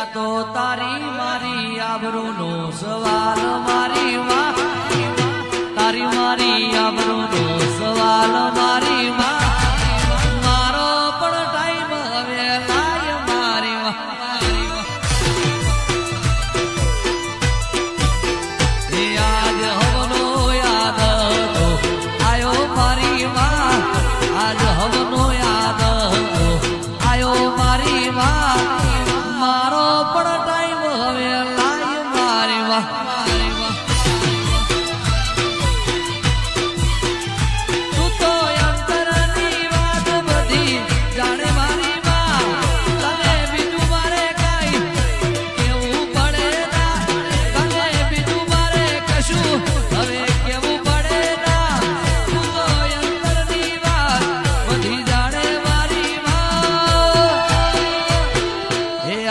આ તો તારી મારી આબરૂનો સવાલ મારી માં, તારી મારી આબરૂનો સવાલ મારી માં, મારો પણ ટાઈમ હવે લાય મારી માં. આજ હવનો યાદ હતો આયો મારી માં, આજ હવનો યાદ હતો આયો મારી માં, મારો પણ ટાઈમ હવે લાય મારી માં. તું તો અંતરની વાત બધી જાણે મારી માં, તને બીજું મારે કાંઈ કેવું પડે ના, તને બીજું મારે કશું હવે કેવું પડે ના. તું તો અંતરની વાત બધી જાણે મારી માં.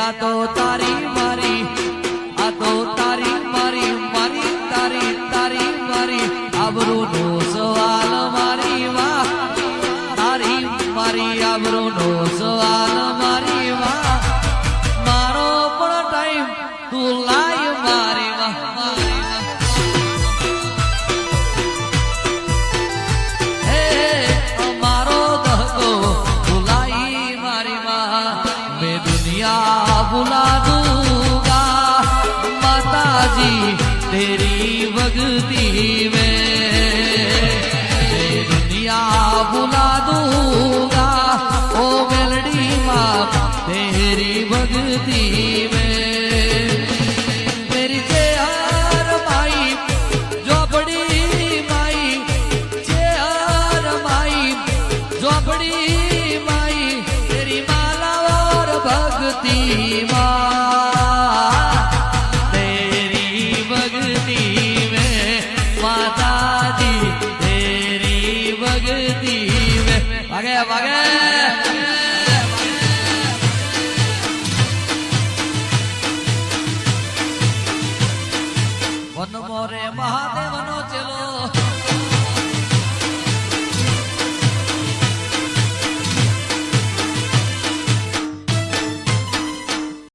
આ તો તારી મારી, આ તો તારી મારી, મારી તારી, તારી મારી આબરૂનો સવાલ મારી માં, તારી મારી આબરૂનો સવાલ મારી માં, મારો પણ ટાઈમ તું લાય મારી માં. હે મારો દહકો ભુલાઈ મારી માં, મેં दुनिया बुला दूंगा माताजी तेरी भक्ति में, दुनिया बुला दूंगा ओ मेलडी माँ तेरी भक्ति